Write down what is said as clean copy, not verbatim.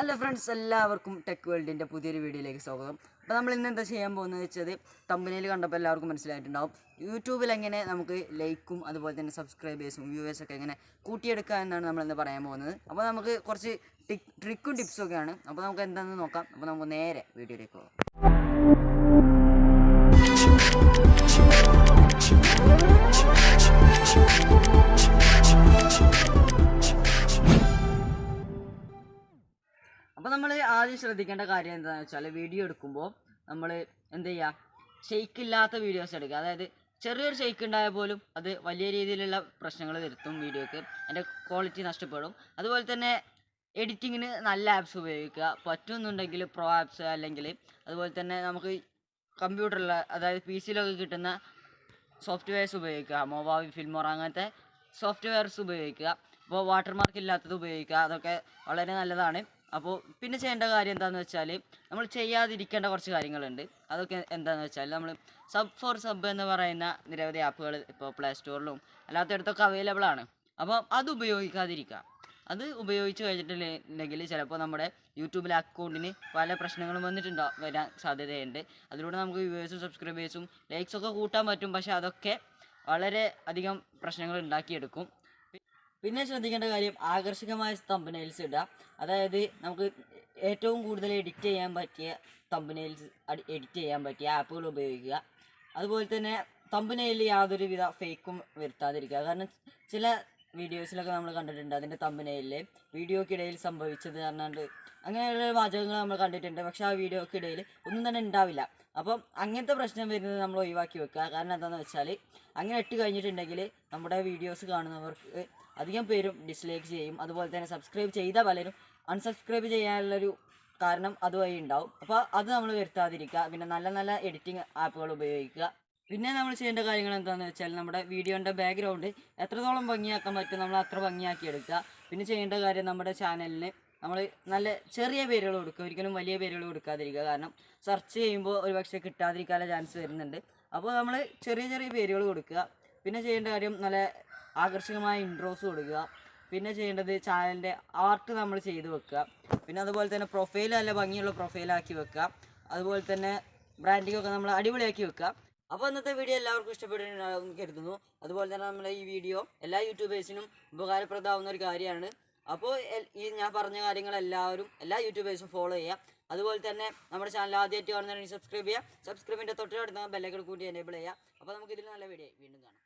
Hello friends, എല്ലാവർക്കും tech വേൾഡിൻ്റെ പുതിയൊരു വീഡിയോയിലേക്ക് സ്വാഗതം. അപ്പോൾ നമ്മൾ ഇന്ന് എന്താ ചെയ്യാൻ പോകുന്നത് വെച്ചത്, തമ്പനയിൽ കണ്ടപ്പോൾ എല്ലാവർക്കും മനസ്സിലായിട്ടുണ്ടാവും. യൂട്യൂബിൽ എങ്ങനെ നമുക്ക് ലൈക്കും അതുപോലെ തന്നെ സബ്സ്ക്രൈബേഴ്സും വ്യൂവേഴ്സൊക്കെ എങ്ങനെ കൂട്ടിയെടുക്കുക എന്നാണ് നമ്മളിന്ന് പറയാൻ പോകുന്നത്. അപ്പോൾ നമുക്ക് കുറച്ച് ട്രിക്കും ടിപ്സും ഒക്കെയാണ്. അപ്പോൾ നമുക്ക് എന്താണെന്ന് നോക്കാം. അപ്പോൾ നമുക്ക് നേരെ വീഡിയോയിലേക്ക് പോകാം. അപ്പോൾ നമ്മൾ ആദ്യം ശ്രദ്ധിക്കേണ്ട കാര്യം എന്താണെന്ന് വെച്ചാൽ, വീഡിയോ എടുക്കുമ്പോൾ നമ്മൾ എന്ത് ചെയ്യുക, ഷെയ്ക്ക് ഇല്ലാത്ത വീഡിയോസ് എടുക്കുക. അതായത് ചെറിയൊരു ഷെയ്ക്ക് ഉണ്ടായാൽ പോലും അത് വലിയ രീതിയിലുള്ള പ്രശ്നങ്ങൾ വരുത്തും വീഡിയോക്ക്, അതിൻ്റെ ക്വാളിറ്റി നഷ്ടപ്പെടും. അതുപോലെ തന്നെ എഡിറ്റിങ്ങിന് നല്ല ആപ്സ് ഉപയോഗിക്കുക. പറ്റുമെന്നുണ്ടെങ്കിൽ പ്രോ ആപ്സ്, അല്ലെങ്കിൽ അതുപോലെ തന്നെ നമുക്ക് കമ്പ്യൂട്ടറിൽ അതായത് പി സിയിലൊക്കെ കിട്ടുന്ന സോഫ്റ്റ്വെയർസ് ഉപയോഗിക്കുക. മൊവാവി, ഫിൽമോറ അങ്ങനത്തെ സോഫ്റ്റ്വെയർസ് ഉപയോഗിക്കുക. അപ്പോൾ വാട്ടർമാർക്ക് ഇല്ലാത്തത് ഉപയോഗിക്കുക. അതൊക്കെ വളരെ നല്ലതാണ്. അപ്പോൾ പിന്നെ ചെയ്യേണ്ട കാര്യം എന്താണെന്ന് വെച്ചാൽ, നമ്മൾ ചെയ്യാതിരിക്കേണ്ട കുറച്ച് കാര്യങ്ങളുണ്ട്. അതൊക്കെ എന്താണെന്ന് വെച്ചാൽ, നമ്മൾ സബ് എന്ന് പറയുന്ന നിരവധി ആപ്പുകൾ ഇപ്പോൾ പ്ലേ സ്റ്റോറിലും അല്ലാത്തയിടത്തൊക്കെ അവൈലബിൾ ആണ്. അപ്പോൾ അത് ഉപയോഗിക്കാതിരിക്കുക. അത് ഉപയോഗിച്ച് കഴിഞ്ഞിട്ടുണ്ടെങ്കിൽ ചിലപ്പോൾ നമ്മുടെ യൂട്യൂബിലെ അക്കൗണ്ടിന് പല പ്രശ്നങ്ങളും വരാൻ സാധ്യതയുണ്ട്. അതിലൂടെ നമുക്ക് വ്യൂവേഴ്സും സബ്സ്ക്രൈബേഴ്സും ലൈക്സൊക്കെ കൂട്ടാൻ പറ്റും, പക്ഷേ അതൊക്കെ വളരെ അധികം പ്രശ്നങ്ങൾ ഉണ്ടാക്കിയെടുക്കും. പിന്നെ ശ്രദ്ധിക്കേണ്ട കാര്യം, ആകർഷകമായ തമ്പനെയിൽസ് ഇടുക. അതായത് നമുക്ക് ഏറ്റവും കൂടുതൽ എഡിറ്റ് ചെയ്യാൻ പറ്റിയ തമ്പനെയിൽസ് എഡിറ്റ് ചെയ്യാൻ പറ്റിയ ആപ്പുകൾ ഉപയോഗിക്കുക. അതുപോലെ തന്നെ തമ്പനെയിലിൽ യാതൊരുവിധ ഫേക്കും വരുത്താതിരിക്കുക. കാരണം ചില വീഡിയോസിലൊക്കെ നമ്മൾ കണ്ടിട്ടുണ്ട്, അതിൻ്റെ തമ്പനെയിലിൽ വീഡിയോക്കിടയിൽ സംഭവിച്ചത് പറഞ്ഞാണ്ട് അങ്ങനെയുള്ള വാചകങ്ങൾ നമ്മൾ കണ്ടിട്ടുണ്ട്. പക്ഷേ ആ വീഡിയോക്കിടയിൽ ഒന്നും തന്നെ ഉണ്ടാവില്ല. അപ്പം അങ്ങനത്തെ പ്രശ്നം വരുന്നത് നമ്മൾ ഒഴിവാക്കി വെക്കുക. കാരണം എന്താണെന്ന് വെച്ചാൽ, അങ്ങനെ ഇട്ട് കഴിഞ്ഞിട്ടുണ്ടെങ്കിൽ നമ്മുടെ വീഡിയോസ് കാണുന്നവർക്ക് അധികം പേരും ഡിസ്ലൈക്ക് ചെയ്യും. അതുപോലെ തന്നെ സബ്സ്ക്രൈബ് ചെയ്ത പലരും അൺസബ്സ്ക്രൈബ് ചെയ്യാനുള്ളൊരു കാരണം അതുവഴി ഉണ്ടാവും. അപ്പോൾ അത് നമ്മൾ വരുത്താതിരിക്കുക. പിന്നെ നല്ല നല്ല എഡിറ്റിംഗ് ആപ്പുകൾ ഉപയോഗിക്കുക. പിന്നെ നമ്മൾ ചെയ്യേണ്ട കാര്യങ്ങൾ എന്താണെന്ന് വെച്ചാൽ, നമ്മുടെ വീഡിയോൻ്റെ ബാക്ക്ഗ്രൗണ്ട് എത്രത്തോളം ഭംഗിയാക്കാൻ പറ്റും നമ്മൾ അത്ര ഭംഗിയാക്കി എടുക്കുക. പിന്നെ ചെയ്യേണ്ട കാര്യം, നമ്മുടെ ചാനലിന് നമ്മൾ നല്ല ചെറിയ പേരുകൾ കൊടുക്കുക, ഒരിക്കലും വലിയ പേരുകൾ കൊടുക്കാതിരിക്കുക. കാരണം സെർച്ച് ചെയ്യുമ്പോൾ ഒരുപക്ഷെ കിട്ടാതിരിക്കാനുള്ള ചാൻസ് വരുന്നുണ്ട്. അപ്പോൾ നമ്മൾ ചെറിയ ചെറിയ പേരുകൾ കൊടുക്കുക. പിന്നെ ചെയ്യേണ്ട കാര്യം, നല്ല ആകർഷകമായ ഇൻട്രോസ് കൊടുക്കുക. പിന്നെ ചെയ്യേണ്ടത്, ചാനലിൻ്റെ ആർട്ട് നമ്മൾ ചെയ്ത് വെക്കുക. പിന്നെ അതുപോലെ തന്നെ പ്രൊഫൈൽ നല്ല ഭംഗിയുള്ള പ്രൊഫൈലാക്കി വെക്കുക. അതുപോലെ തന്നെ ബ്രാൻഡിങ്ങൊക്കെ നമ്മൾ അടിപൊളിയാക്കി വെക്കുക. അപ്പോൾ ഇന്നത്തെ വീഡിയോ എല്ലാവർക്കും ഇഷ്ടപ്പെട്ടിട്ടുണ്ടാകുമെന്ന് കരുതുന്നു. അതുപോലെ തന്നെ നമ്മുടെ ഈ വീഡിയോ എല്ലാ യൂട്യൂബേഴ്സിനും ഉപകാരപ്രദമാവുന്ന ഒരു കാര്യമാണ്. അപ്പോൾ ഈ ഞാൻ പറഞ്ഞ കാര്യങ്ങളെല്ലാവരും എല്ലാ യൂട്യൂബേഴ്സും ഫോളോ ചെയ്യുക. അതുപോലെ തന്നെ നമ്മുടെ ചാനൽ ആദ്യമായിട്ട് കാണുന്നതിന് സബ്സ്ക്രൈബ് ചെയ്യുക. സബ്സ്ക്രൈബിൻ്റെ തൊട്ടടുത്ത് ബെല്ലൈക്കൺ കൂടി എനേബിൾ ചെയ്യുക. അപ്പോൾ നമുക്ക് ഇതിൽ നല്ല വീഡിയോ വീണ്ടും കാണാം.